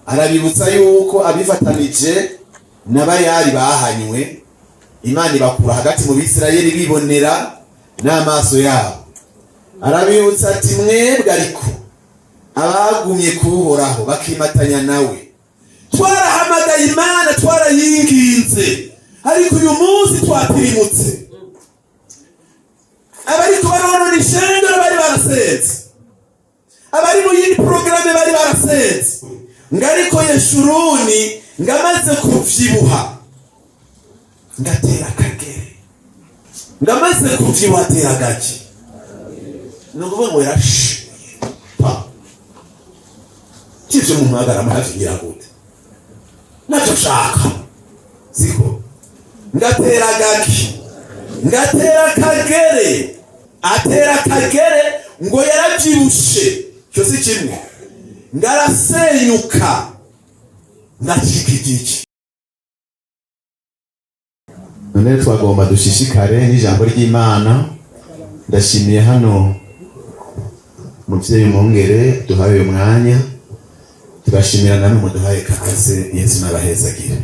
arabibutsa yuko abifatanije n'abayari bahanywe Imana ibakura hagati mu Bisirayeli bibonera n'amaso yabo. Arabibutsa ati mwebwe ariko abagumye kuhoraho bakimatanya nawe, twarahamagaye Imana twarayinginze, ariko uyu munsi twatirimutse. Abariko baronona ishengero bari barasenze, abari mu yindi porogaramu bari barasenze, ngariko Yeshuruni ngamaze kuvyibuha ngatera kagere, ngamaze kuvyibuha atera gake, nukuvuga ngo yarashiye kivyo mu magara amahagira gute naco shaka siko ngatera gake, ngatera kagere, atera kagere ngo yaravyibushe, cyo si kimwe, ngarasenyuka ndacikigiki. None twagomba dushishikare n'ijambo ry'Imana. Ndashimiye hano muvyeyi Mwongere duhaye uyu mwanya, tugashimira namwe muduhaye kaze. Yesu nabahezagire.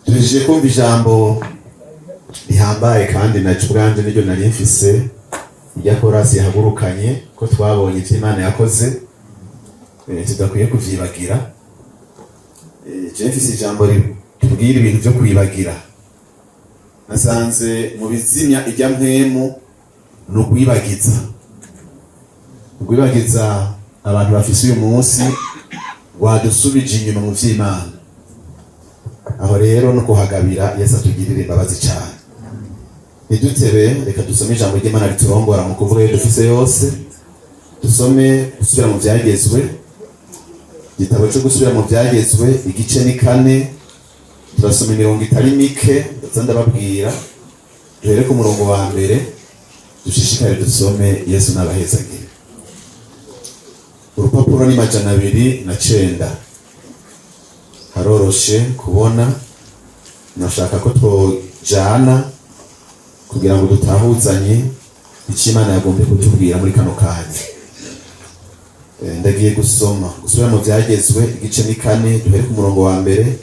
Tuje kumva ijambo rihambaye kandi naco ubwanje niryo nari mfise irya korasi yahagurukanye ko twabonye ivyo Imana yakoze, tudakwiye kuvyibagira. Je mfise ijambo tubwira ibintu byo kwibagira. Nasanze mu bizimya ijya mpemu no kwibagiza. Kwibagiza abantu bafise uyu munsi wadusubije inyuma mu vy'Imana. Aho rero no kuhagabira Yesu atugirire imbabazi cyane. Nidutebe reka dusome ijambo ry'Imana riturongora mu kuvuga iyo dufise yose. Dusome gusubira mu byagezwe, igitabo cyo gusubira mu byagezwe igice ni 4. Turasoma imirongo itari mike, ndababwira duhere ku murongo wa mbere, dushishikare dusome. Yesu nabahezagire. Urupapuro ni 209. Haroroshe kubona, nashaka ko twojana kugira ngo dutahuzanye icyo Imana yagombe kutubwira muri kano kanya. Ndagiye gusubira mu byagezwe igice ni 4, duhere ku murongo wa mbere,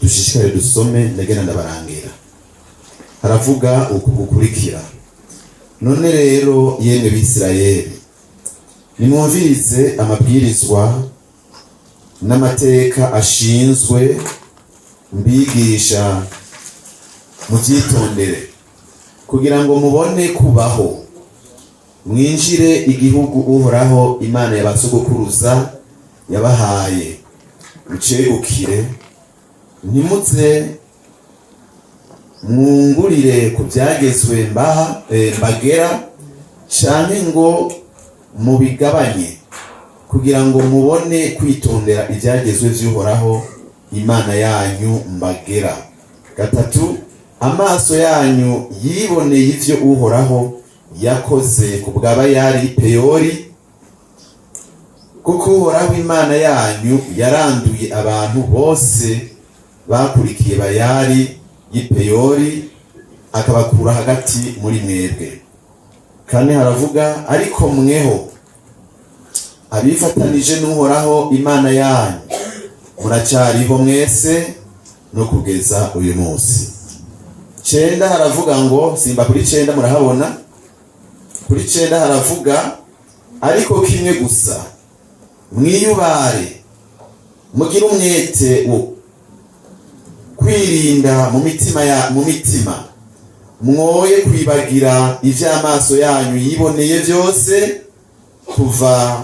dushishikare dusome. Ndagenda ndabarangira. Haravuga uku gukurikira: none rero yemwe Bisirayeli, nimwumvirize amabwirizwa n'amateka ashinzwe mbigisha, mubyitondere kugira ngo mubone kubaho, mwinjire igihugu Uhoraho Imana y'abasogokuruza yabahaye, mucegukire, ntimuze mwungurire ku byagezwe mbagera canke ngo mubigabanye, kugira ngo mubone kwitondera ibyagezwe vy'Uhoraho Imana yanyu mbagera. 3, amaso yanyu yiboneye ivyo Uhoraho yakoze ku bw'Abayari Peyori, kuko Uhoraho Imana yanyu yaranduye abantu bose bakurikiye Bayari y'Ipeyori, akabakura hagati muri mwebwe. Kandi haravuga: ariko mweho abifatanije n'Uhoraho Imana yanyu muracariho mwese no kugeza uyu munsi. 9 haravuga ngo, simba kuri 9 murahabona, kuri 9 haravuga: ariko kimwe gusa mwiyubare, mugire umwete wo kwirinda mu mitima, mwoye kwibagira ivy'amaso yanyu yiboneye byose. Kuva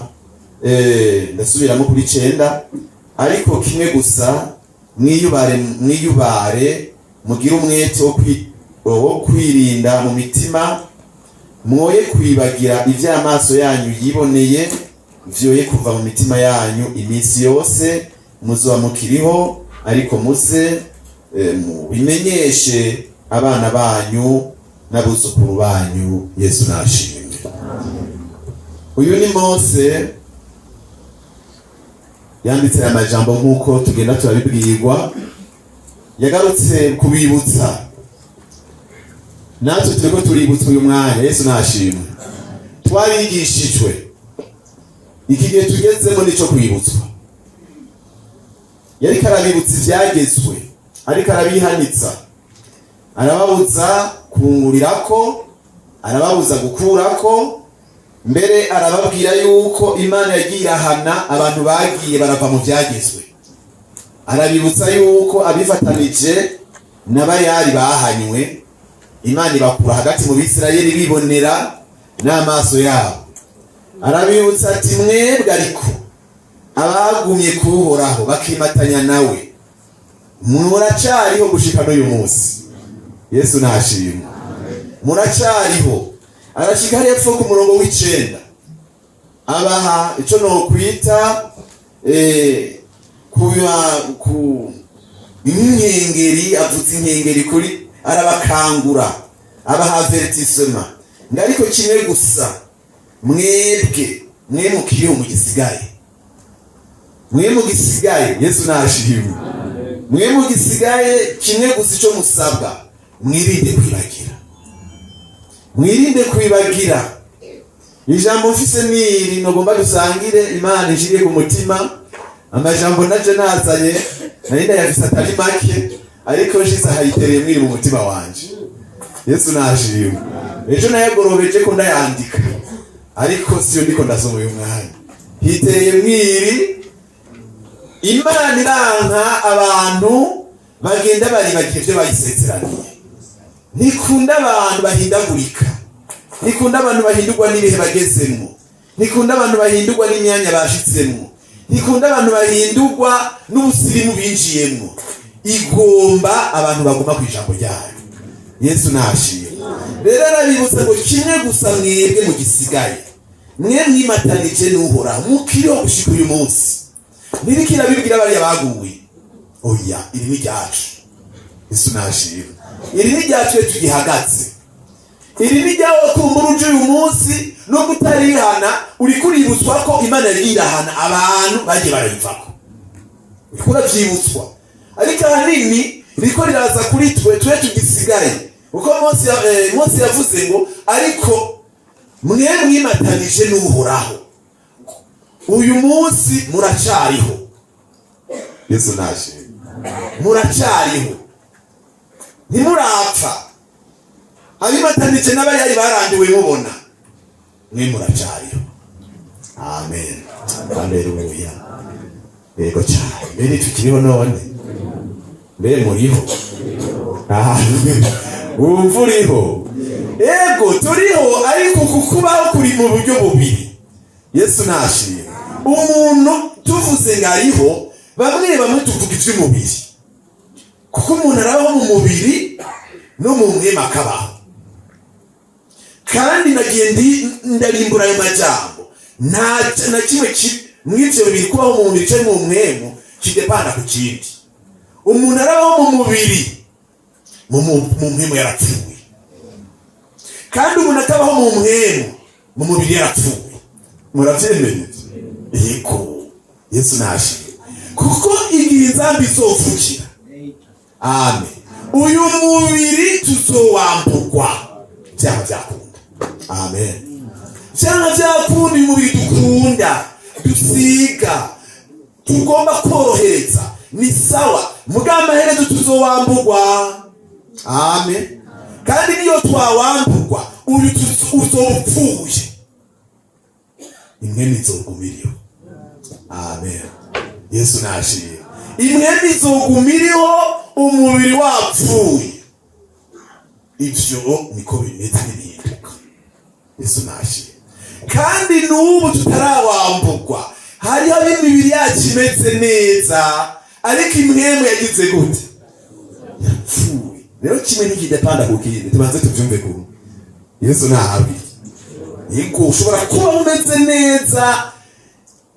ndasubiramo kuri 9, ariko kimwe gusa mwiyubare mugire umwete wo kwirinda mu mitima, mwoye kwibagira ivy'amaso yanyu yiboneye, vyoye kuva mu mitima yanyu iminsi yose muzoba mukiriho, ariko muze mubimenyeshe abana banyu n'abuzukuru banyu. Yesu nashimwe. Uyu ni Mose yanditse amajambo nk'uko tugenda turabibwirwa, yagarutse kubibutsa. Natwe turiko tuributsa uyu mwanya. Yesu nashimwe. Twarigishijwe, iki gihe tugezemo nico kwibutswa. yariko arabibutsa ivyagezwe, ariko arabihanitsa, arababuza kungurirako, arababuza gukurako, mbere arababwira yuko Imana yagiye irahana abantu bagiye barava mu vyagezwe. Arabibutsa yuko abifatanije n'abayari bahanywe, Imana ibakura hagati mu Bisirayeli bibonera n'amaso yabo. Arabibutsa ati mwebwe ariko abagumye kuhoraho bakimatanya nawe muracariho gushika n'uyu munsi. Yesu nashimwe. Muracariho. Arashika hepfo ku murongo w'9 abaha ico no kwita ku inkengeri, avuze inkengeri kuri arabakangura, abaha avertissement ngariko kimwe gusa, mwebwe mwe mukiriho mu gisigaye, mwe mu gisigaye. Yesu nashimwe. Mwe mu gisigaye kimwe gusa ico musabwa, mwirinde kwibagira, mwirinde kwibagira. Ijambo mfise niri nogomba dusangire, Imana ishiriye ku mutima. Amajambo naje nazanye narinda yafise atari make, ariko nshize hayitereye mwiri mu mutima wanje. Yesu nashimwe. Ejo nayagorobeje ko ndayandika, ariko siyo ndiko ndasoma uyu mwanya. Hitereye mwiri. Imana iranka abantu bagenda baribagiye ivyo bayisezeraniye. Nikunda abantu bahindagurika, nikunda abantu bahindurwa n'ibihe bagezemo, nikunda abantu bahindurwa n'imyanya bashitsemo, nikunda abantu bahindurwa n'ubusirimu binjiyemo. Igomba abantu baguma ku ijambo ryayo. Yesu nashimwe. Rero arabibutsa ngo kimwe gusa mwebwe mu gisigaye, mwe mwimatanije n'Uhoraho mukiriho gushika uyu munsi. Nirikira bibwira bari yabaguwe. Oya, iri ni ryacu. Yesu nashimwe. Iri ni ryacu tugihagaze. Iri ni ryawo kumburuje uyu munsi no gutarihana, uri kuributswa ko Imana yari irahana abantu bagiye barayivako. Ukura vyibutswa. Ariko ahanini riko riraza kuri twe tugisigaye. Uko Mose yavuze ngo ariko mwe mwimatanije n'Uhoraho uyu munsi muracariho. Yesu nashimwe. Muracariho, ntimurapfa. Abimatanije n'abayari barangiwe mubona, mwe muracariho. Amen. Haleluya. Yego cyane. Mbere tukiriho none, mbere muriho. Uriho. Ego turiho, ariko kukubaho kuri mu buryo bubiri. Yesu nashimwe. Umuntu tuvuze ngariho, bamwe tuvuga ivy'umubiri, kuko umuntu arabaho mu mubiri no mu mwema akabaho. Kandi nagiye ndarimbura ayo majambo, na kimwe mw'ivyo bibiri, kubaho mu mubiri canke mu mwemu, kidepanda ku kindi. Umuntu arabaho mu mubiri, mu mwemu yarapfuye, kandi umuntu akabaho mu mwemu, mu mubiri yarapfuye. Muravyemeye? Yego. Yesu nashimwe. Kuko igihe inzambi izovukira, amen, uyu mubiri tuzowambugwa vyaha vyakunda. Amen. Vyaha vyakunda uyu mubiri dukunda, dusiga, tugomba korohereza, ni sawa, mugamba herezo tuzowambugwa. Amen. Kandi niyo twawambugwa, uyu uzopfuye, imwemi izogumiriho. Amen. Yesu nashimwe. Imwemi izogumiriho, umubiri wapfuye. Ivyo niko bimeze n'ibinduka. Yesu nashimwe. Kandi n'ubu tutarawambugwa, hariho imibiri yacu imeze neza, ariko imwemu yagize gute? Yapfuye. Rero kimwe n'ikidapanda ku kindi, tubanze tuvyumve kumwe. Yesu nahabwe. Yego, ushobora kuba umeze neza,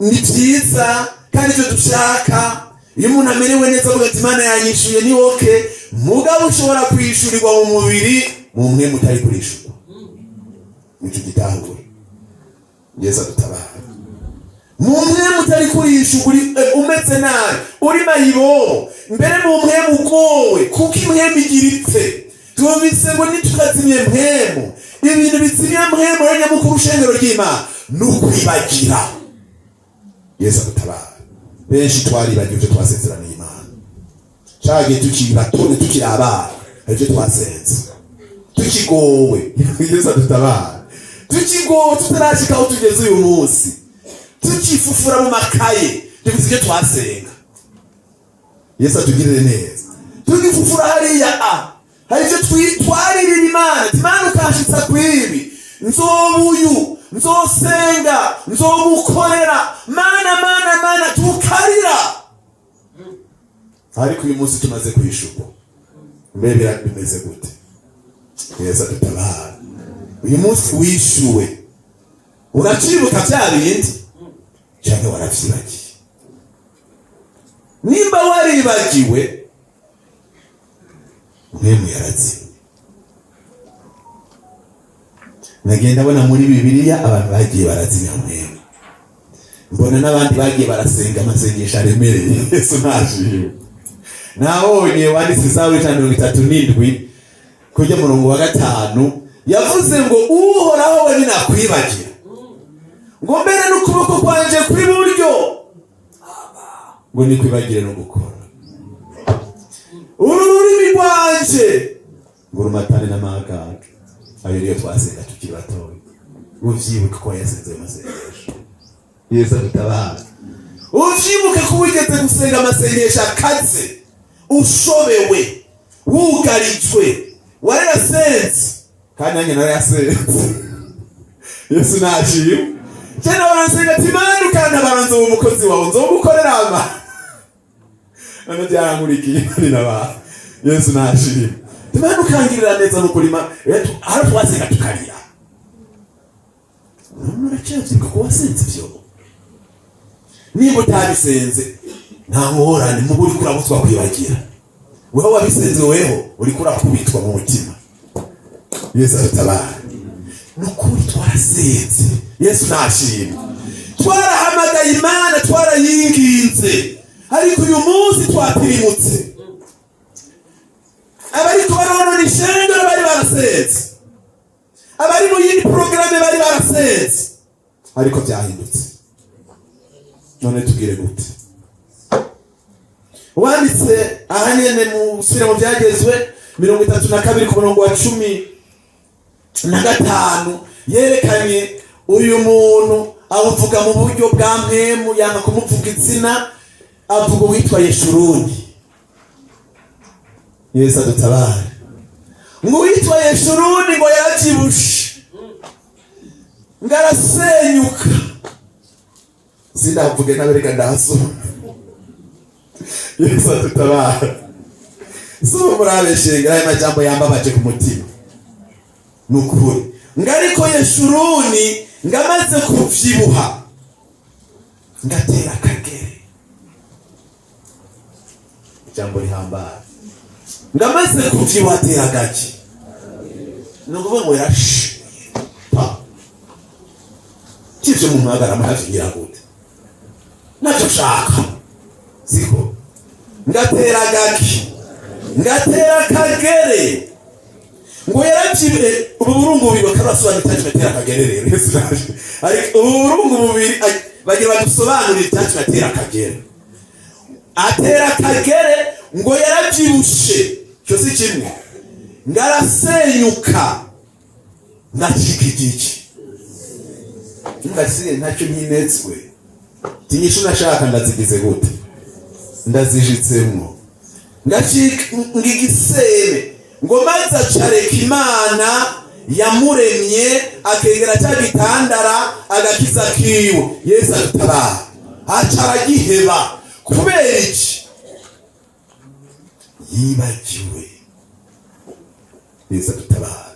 ni vyiza, kandi ivyo dushaka. Iyo umuntu amerewe neza avuga ati Imana yanyishuye ni okay, mugabo ushobora kwishurirwa mu mubiri, mu mwemu utari kurishurwa. Nico gitahura. Yesu adutabara. Mu mwemu utari kurishurwa, umeze nabi, uri mayibobo, mbere mu mwemu ugowe, kuko imwemu igira ipfe. Twumvise ngo nitukazimye mwemu, ibintu bizimye mwemu renya mukuru shengero ry'Imana, n'ukwibagira. Yesu adutabara. benshi twaribagiwe ivyo twasezeraniye Imana. Cagiye tukiri bato tukiri abana ivyo twasenze, tukigowe Yesu adutabara, tukigowe tutarashika aho tugeze uyu munsi, tukifufura mu makaye tubizi ivyo twasenga. Yesu atugirire neza. Tugifufura hariya hari ivyo twaririra Imana, Imana ukashitsa kwibi, nzobuyu, nzosenga, nzomukorera, mana tukarira. Ariko uyu munsi tumaze kwishurwa, mbere bimeze gute? Yesu adutabara. Uyu munsi wishuwe, uracibuka vya bindi canke waravyibagiye? Nimba waribagiwe, mwemu yarazi. Nagenda abona muri Bibiliya abantu bagiye barazimya mwemu, mbona n'abandi bagiye barasenga amasengesho aremereye. Yesu nashimwe. Nabonye wanditse Zaburi 37 kujya murongo wa 5 yavuze ngo uhoraho we ninakwibagira, ngo mbere n'ukuboko kwanje kw'iburyo ngo nikwibagire no gukora, ururimi rwanje ngo rumatane n'amaganga. Ayo niyo twasenga tukiri batoya, uvyibuke ko yasenze amasengesho. Yesu adutabara. Uvyibuke ko wigeze gusenga amasengesho akaze, ushobewe, wugarijwe, warayasenze kandi nanjye narayasenze. Yesu nashimwe. Cyane warasenga ati Imana ukantabara, nzoba umukozi wawe, nzomukorera ama none byarangurikiye ni naba. Yesu nashimwe. Imana ukangirira neza no kurima haro twasenga tukarira. None uracyavyuka ko wasenze vyo. Niba utabisenze nta ngorane, mu buri kurabutwa kwibagira. Weho wabisenze, weho uri kurakubitwa mu mutima. Yesu adutabara. Nukuri twarasenze. Yesu nashimwe. Twarahamagaye Imana, twarayinginze, ariko uyu munsi twapirimutse. Abariko barabona ishengero bari barasenze, abari mu yindi programme bari barasenze, ariko byahindutse. None tugire gute? Wanditse ahanyene mu sura mu byagezwe 32 ku murongo wa 15 yerekanye uyu muntu avuga mu buryo bwa mpemu, yanga kumuvuga izina, avuga witwa Yeshuruni. Yesu adutabara. Ngo witwa Yeshuruni ngo yaravyibushe, ngarasenyuka. Sindavuge nabereka ndaso. Yesu adutabara. So murabeshenga aya majambo yambabaje ku mutima. Nukuri. Ngariko Yeshuruni ngamaze kuvyibuha, ngatera akagere. Jambo rihambaye. Ngamaze kuvyibuha atera gake. Nukuvuga ngo yarashi. Kivyo mu mwagara mahavyira gute? Nacho shaka. Siko. Ngatera gake. Ngatera kagere. Ngo yaravyibuhe uburungu bubiri bakarasobanura icyacu gatera kagere rero. Yesu nashimwe. Ariko uburungu bubiri bagira badusobanurira icyacu gatera kagere. Atera kagere ngo yaravyibushe, cyo si kimwe. Ngarasenyuka, ndacika igiki. Ngasiye ntacyo nyinetswe. Tinyisho nashaka ndazigize gute? Ndazijitsemo. Ngacika ngigisebe. Ngo maze acareka Imana yamuremye, akegera cya gitandara agakiza kiwe. Yesu adutabara. Acara giheba. Kubera iki? Yibagiwe. Yesu adutabara.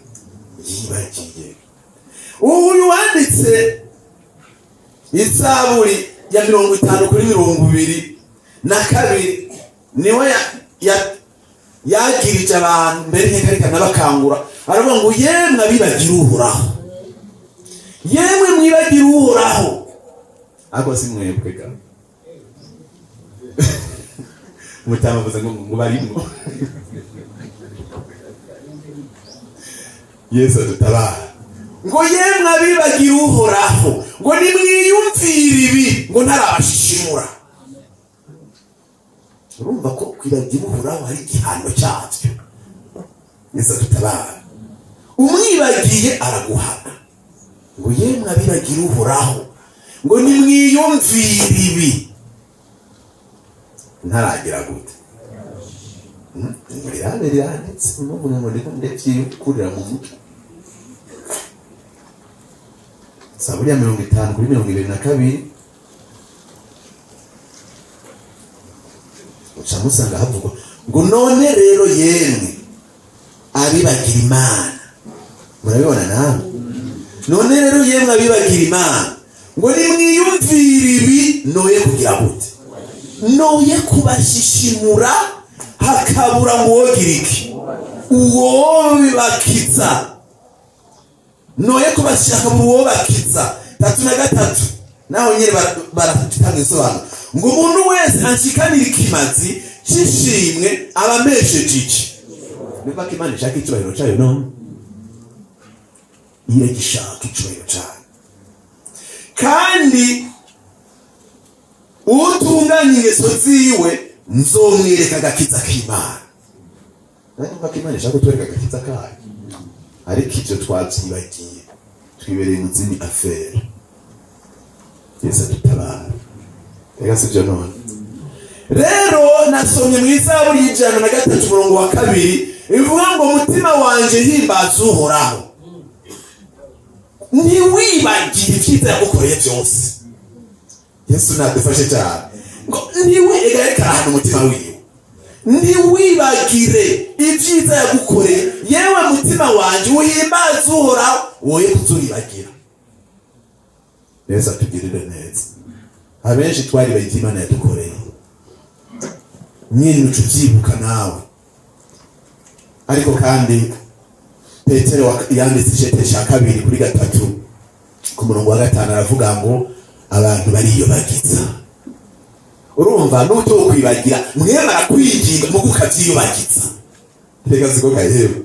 Yibagiye. Uyu wanditse Zaburi ya 50:22 niwe yagirije abantu mbere nkareka nabakangura, aravuga ngo yemwe abibagira Uhoraho, yemwe mwibagira Uhoraho. Ako si mwebwe ga mutamavuze ngo barimo. Yesu adutabara. Ngo yemwe abibagira Uhoraho, ngo nimwiyumvire ibi, ngo ntarabashishimura. urumva ko kwibagira Uhoraho hari igihano cyavyo. Yesu dutabara. Umwibagiye araguhana ngo yemwe abibagira Uhoraho ngo nimwiyumvire ibi. Ntaragira gute biranditse n'ubu ngo ndetse kurira mu mutwe. Zaburi ya 50:22 ucamusanga havuga ngo none rero yemwe abibagira Imana. Murabibona nawe? None rero yemwe abibagira Imana ngo nimwiyumvire ibi noye kugira gute? Noye kubashishimura hakabura ngo wogira iki? Uwo bibakiza. Noye kubashaka uwo bakiza. 3:3 naho nyine baratanga isobanuro ngo umuntu wese anshikanira ikimazi cyishimwe abamesheje iki. Niba Imana ishaka icyubahiro cyayo no iyo gishaka icyubahiro cyayo kandi utunganya ingeso ziwe nzomwereka agakiza k'Imana. Niba Imana ishaka kutwereka agakiza kayo ariko icyo twabyibagiye twibereye mu zindi affaire. Yesu dutabara. Reka sibyo none. Rero nasomye mu Zaburi y'103:2 ivuga ngo umutima wanje himbaza Uhoraho. Ntiwibagire ibyiza yagukoreye byose. Yesu nadufashe cyane. Ngo ntiwegere ahantu umutima wiwe. Ntiwibagire ibyiza yagukoreye. Yewe mutima wanje uhimbaza Uhoraho woye kuzuribagira. Yesu atugirire neza. Abenshi twari bagiye Imana yadukoreye. Nyine ucubyibuka nawe. Ariko kandi Petero yanditse icete cya 2:3 ku murongo wa 5 aravuga ngo abantu bariyobagiza. Urumva nuto kwibagira mwemara kwiginga mu gukavyiyubagiza. Reka ziko kahewe.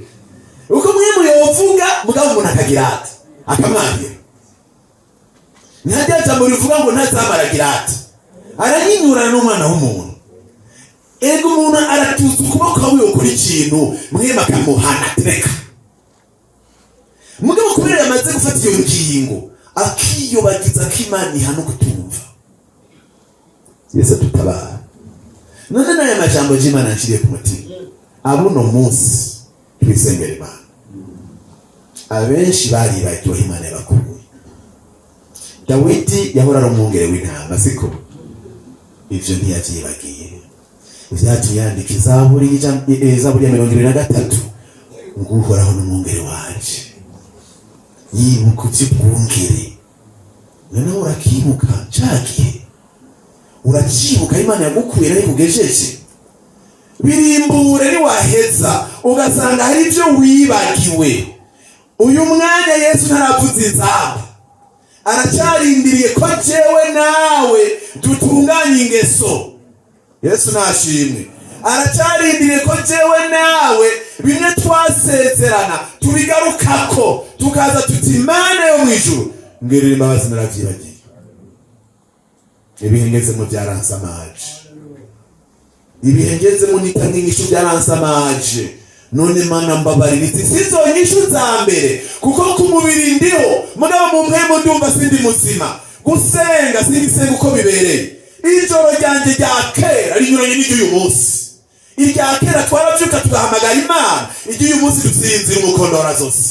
Uko mwemu yovuga mugabo umuntu akagira ati akamwambira. Ntihajya jambo rivuga ngo ntazamaragira ati aranyinyurana n'umwana w'umuntu. Ego umuntu aratuza ukuboko kwawe ukora ikintu mwema akamuhana reka. Mugabo kubera yamaze gufata iyo ngingo akiyobagiza k'Imana ihano kutumva. Yesu tutabara. None naye majambo y'Imana nshiriye ku mutima. Abuno munsi twisengera Imana. Abenshi bari bagiye Imana yabakuye. Dawidi yahora ari umwungere w'intama siko ivyo ntiyavyibagiye. Ivyatu yandika Zaburi ya 23 ngo Uhoraho n'umwungere wanje. Yibuka iby'ubwungere. Noneho urakibuka cagiye. Uracibuka Imana yagukuye ari kugejeje. Birimbure ni waheza ugasanga hari ibyo wibagiwe. Uyu mwanya Yesu ntaravuze izabo. Aracyarindiriye ko jewe nawe dutunganye ingeso. Yesu nashimwe. Aracyarindiriye ko jewe nawe bimwe twasezerana tubigarukako tukaza tuti Imana yo mwijuru ngirira imbabazi naravyibagiye. Ibihengeze mu byaransamaje. Ibihengeze mu nitangisho byaransamaje. None Mana mbabarira sizo nyishu za mbere kuko ku mubiri ndiho mugabo mu mpemo ndumva sindi muzima. Gusenga singisenga uko bibereye. Ijoro ryanje rya kera rinyuranye n'uyu munsi. Irya kera twarabyuka tugahamagara Imana. Uyu munsi dusinzira umukondora zose.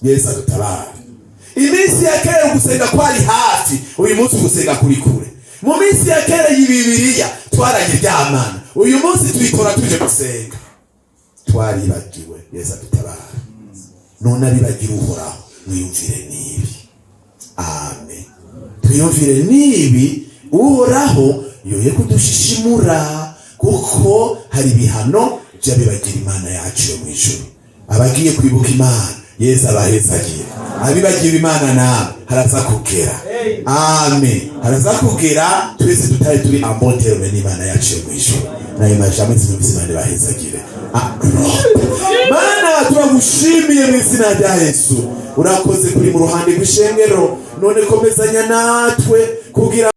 Yesu adutabara. Iminsi ya kera gusenga kwari hafi, uyu munsi gusenga kuri kure. Mu minsi ya kera y'Bibiliya twarayiryamana, uyu munsi twikora tuje gusenga. Twaribagiwe. Yesu adutabara. None aribagira Uhoraho mwiyumvire nibi. Amen. Twiyumvire nibi Uhoraho yoye kudushishimura kuko hari bihano by'abibagira Imana yacu yo mwijuru. Abagiye kwibuka Imana Yesu abahezagiye. Abibagira Imana na haraza kugera. Amen. Haraza kugera twese tutari turi ambontero n'Imana yacu yo mwijuru. Nayo majambo z'ubuzima bahezagire. Mana turagushimiye mu izina rya Yesu. Urakoze kuri mu ruhande rw'ishengero none komezanya natwe kugira